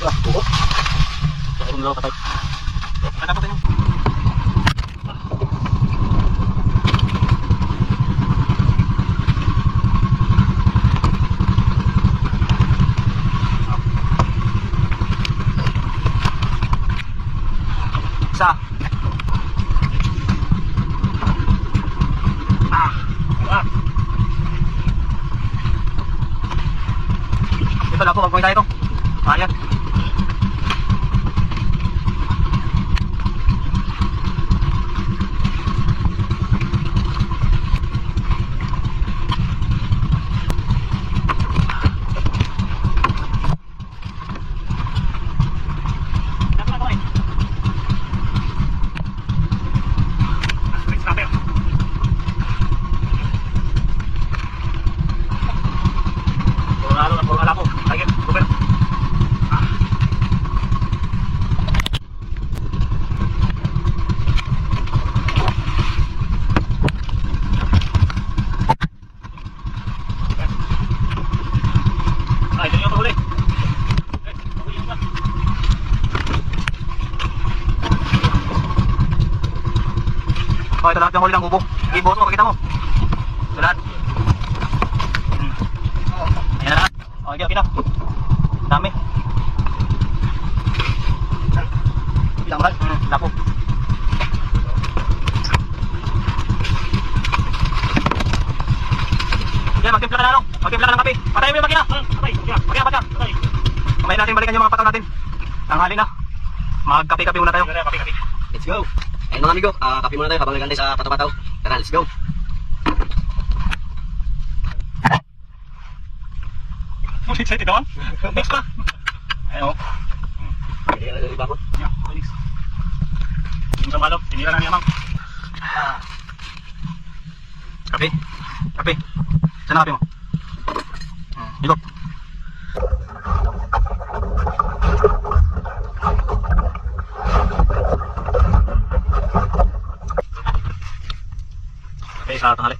Oo. Sa ulo patay. Patay patay. Isa. Ito na po, magpawin tayo ito. Ayan. Oh, ito lahat yung huli ng bubo. Ibuhos mo, pakita mo. Ito lahat. Ayan na lahat. Okay, okay na. Dami. Ilang mahal? Lapo. Yan, magtimpla ka na ano? Magtimpla ka ng kape. Patayin mo yung makina. Makina, patya. Kumain natin, balikan yung mga pataw natin. Tanghali na. Magkape-kape muna tayo. Let's go. Ayun mga amigo, kape muna tayo habang nagantay sa pataw-pataw. Tara, let's go. Ulit sa ito, next pa. Ayun o. Hindi ka na ibakot. Next. Yung sa malog, tinira namin amang. Kape. Kape. Saan na kape mo? Higop. Okay, sa tanghali.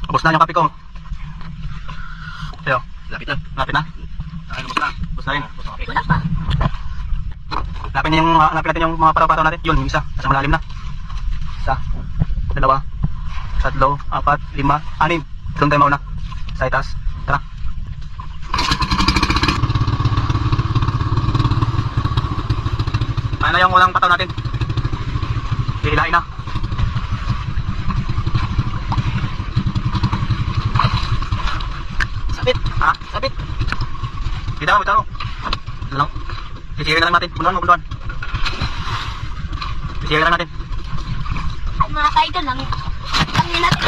Ubos na yung kape ko. Ayo, Lapit na. lapit na. Ay, ubos na. Ubos na rin. Okay. Lapit natin yung mga pataw-pataw natin. Yun, yung isa. Kasi malalim na. Isa. Dalawa. Tatlo. Apat. Lima. Anim. Doon tayo mauna. Sa itaas. Tara. Ayan na yung unang pataw natin. Hihilain na. Sabit. Ha? Sabit. Bitaw, bitaw. Ano lang? Sisirin na lang natin. Bunuan mo, bunuan. Sisirin na lang natin. Mga kaidol lang. Tangin natin.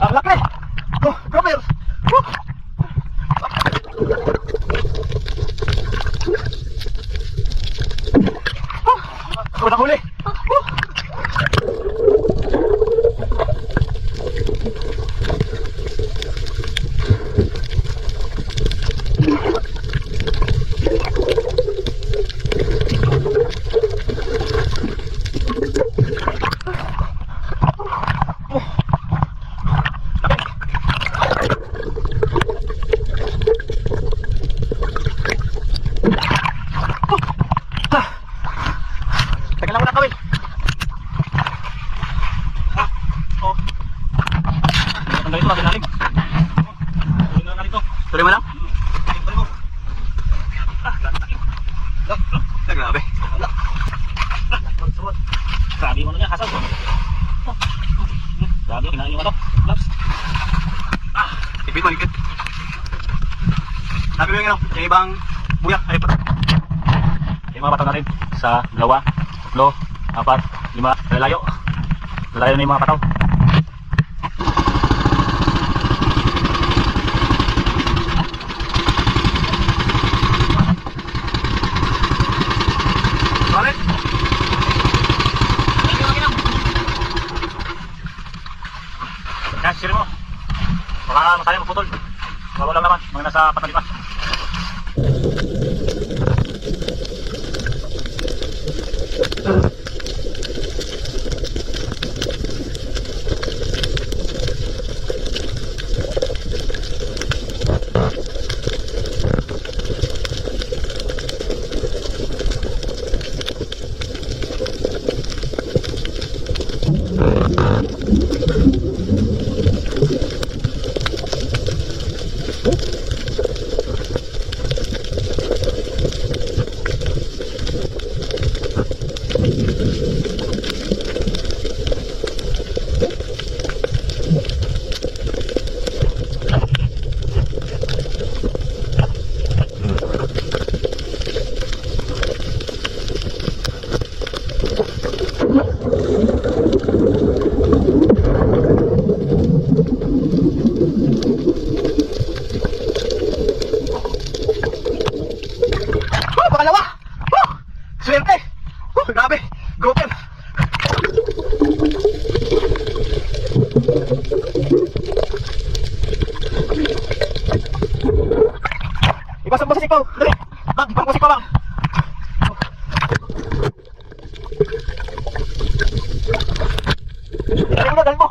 Ang laki! Oh, Robert! Unang huli! Teka lang muna kawin. Oh. Tanggalin ito, maginalim. Tuloy mo lang. Grabe. Grabe yung ano niya, hasal. Grabe yung kinain yung ano. Gloves. Tipid maligid. Sabi mo yung ano, yung ibang buyak. Ay, pa. Yung mga bataw natin. Sa 2, 3, 4, 5. Lalayo. Lalayo na yung mga bataw. Balik. Yan, siri mo. Baka masaya magputol. Wala lang naman, mga nasa patalipan. Pangalawa! Swerte! Grabe! Gopher! Ipasok mo sa sikpaw! Dali! Bang! Ipang mo sikpaw bang! Dali mo na! Dali mo!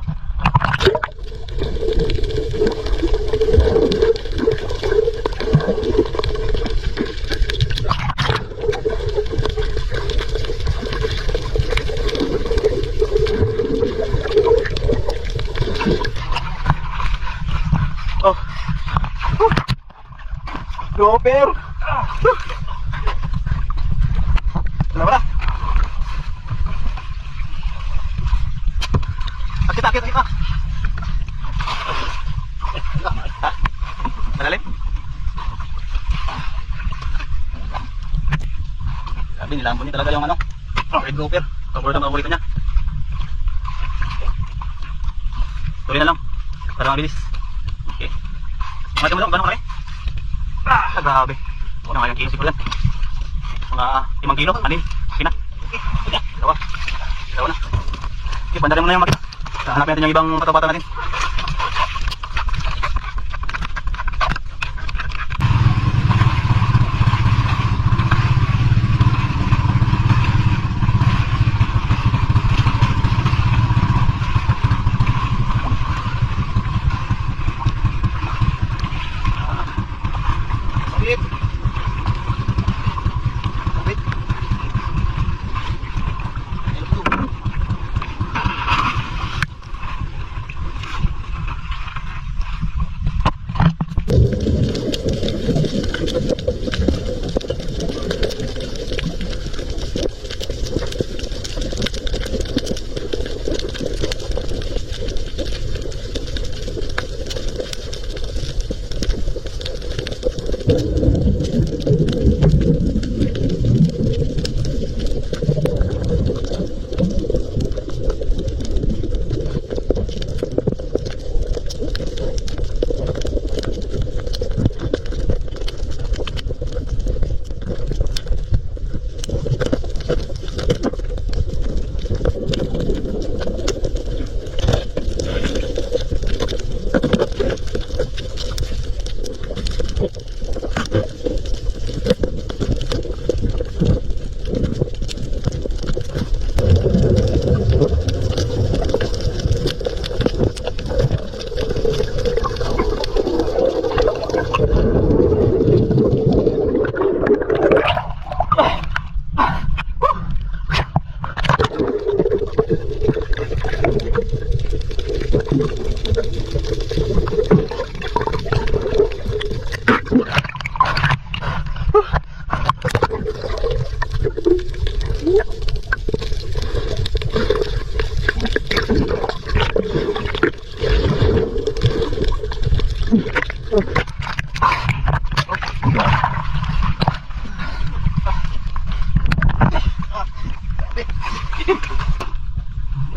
Oh. Gopher. Wala ba? Akit. Malalim? Sabi nilambon niya talaga yung ano, red gopher. Paborito na paborito niya. Tuloy na lang. Para mabilis. Okay. Mati mo lang, gano'n ka rin? Grabe. Huwag na nga yung kilo siguro yan. Mga 5 kilo, 6. Okay na. Dalawa na. Okay, bandarin mo na yung makita. Hanapin natin yung ibang patapatan natin.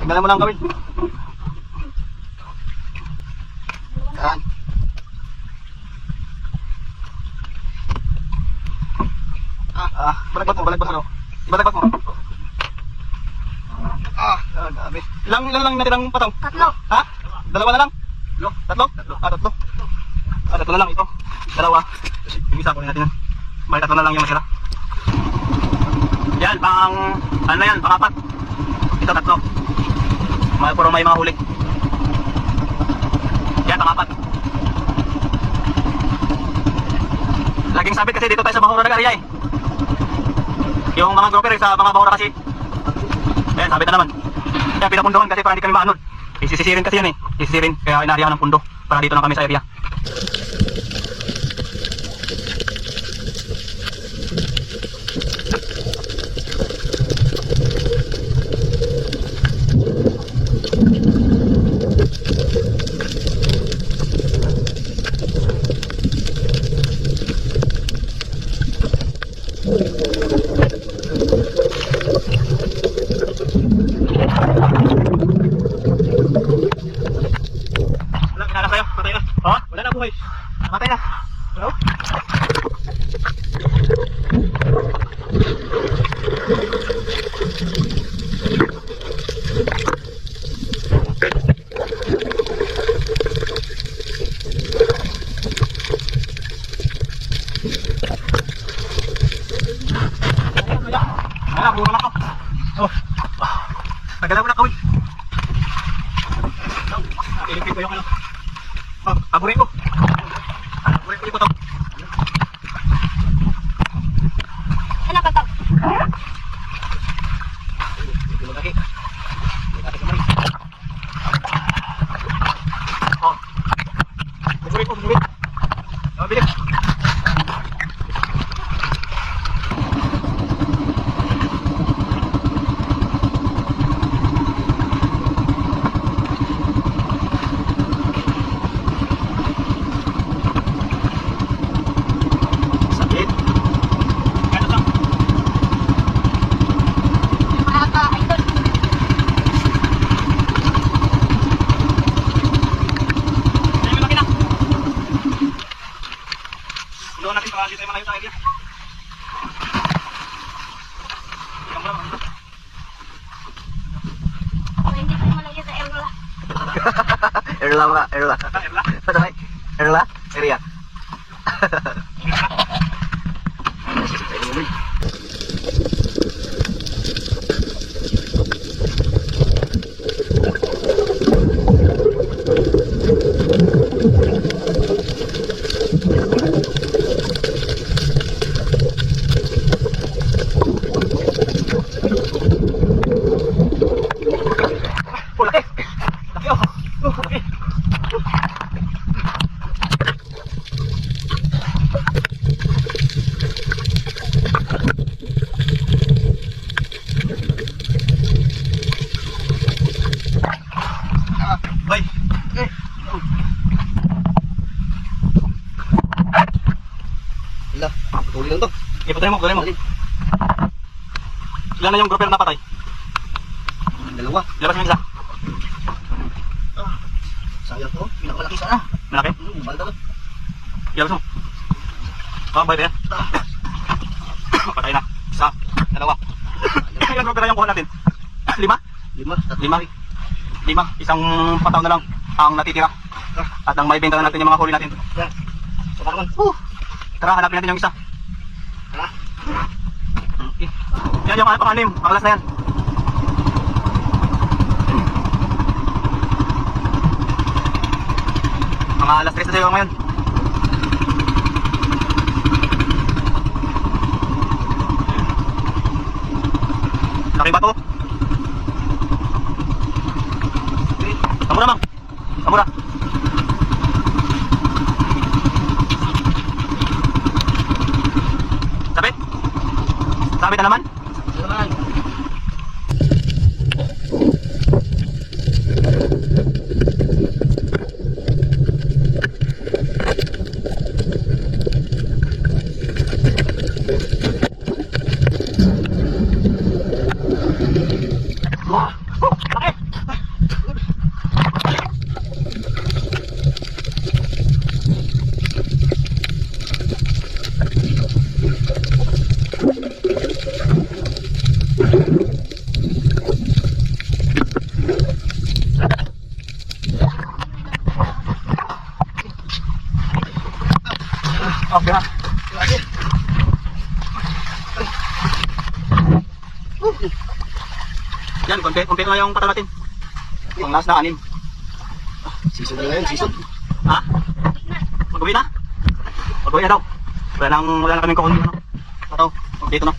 Tingnan mo lang gawin. Yan. Balagbat mo, balagbat mo. Balagbat mo. Dami. Ilang lang natirang patong? 3. Ha? 2 na lang? 3? Tatlo. Tatlo na lang ito. 2. Yung isa kunin natin yan. May 3 na lang yung masira. Yan, pang ano na yan, pang 4. Ito 3. Puro may mga huli. Yan, pang 4. Laging sabit kasi dito tayo sa Bahura ng Area eh. Yung mga grouper sa mga Bahura kasi. Ayan, sabit na naman. Kaya pinapundohan kasi para hindi kami maanod. Isisisirin kasi yan eh. Isisirin, kaya inarihan ng pundo. Para dito lang kami sa area. Wala, pinalak tayo. Patay na. Ha? Wala na buhay. Patay na. Hello? Wala, puro na to. Oh. Tagalaw na kawin. Ilipin ko yung ano. Aburin ko. Aburin ko yung puto. Ano ka tao? Hindi mo lagi. Hindi lagi kamari. Aburin ko, aburin. Bilis. Sakit. Ano lang? Mga ka-idol. Ayun, malaki na. Doon natin para dito tayo malayo sa area. Hindi ko malayo sa Erla. Erla ba? Erla. Erla? Patay. Erla? Area. Oh, laki. Laki oh. Laki. Bay. Wala. Tuloy lang to. Ipatay mo, gawin mo. Ilan na yung grouper na patay? 2. Labas mo yung isa. Sayang to. Pinakamalaki sana. Malaki? Balda to. Ilabas mo. Bay, bay. Patay na. Isa. 2. Ilang grouper na yung kuha natin? 5? 5. 5. Isang pataw na lang ang natitira. At ang maibenta na natin yung mga huli natin. Yan. Saka naman. Tara, hanapin natin yung isa. Tara. Okay. Yan yung pang-anim. Pang-alas na yan. Mga alas 3 na sa'yo ngayon. Laki ba to? Samura, mang. Samura. Sabit? Sabit na naman? Naman. Laki! Yan, konti na yung pata natin. Yung last na 6. Season na ngayon, season. Ha? Mag-uwi na? Mag-uwi na daw. Wala na kaming kakunin ano. Ito, dito na.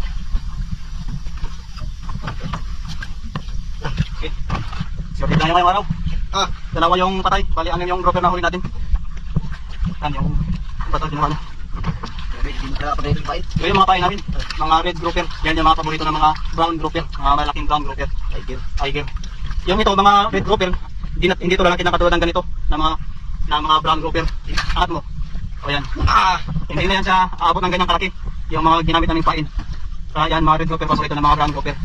Okay. So, dito na yung ngayong araw. Dalawa yung patay. Bali, ano yung grouper na huli natin. Yan yung patay din ano. Hindi mo kaya pa na ito pain. Ito yung mga pain namin. Mga red grouper. Yan yung mga paborito ng mga brown grouper. Mga malaking brown grouper. Tiger. Yung ito, mga red grouper, hindi to lang kinakatulad ng ganito na mga brown grouper. Angat mo. O yan. Hindi na yan siya aabot ng ganyang kalaki. Yung mga ginamit naming pain. Kaya yan, mga red grouper, paborito ng mga brown grouper.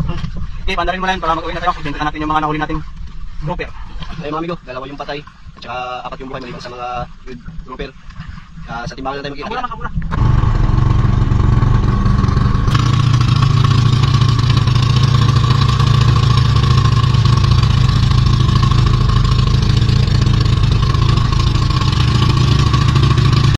Okay, pandarin mo na yan para mag-uwi na tayo. Ibenta natin yung mga nahuli nating grouper. Ayun mga amigo, dalawa yung patay. At saka 4 yung buhay maliban sa mga good grouper. Sa timbangan na tayo Kamura magkita. na, kamura.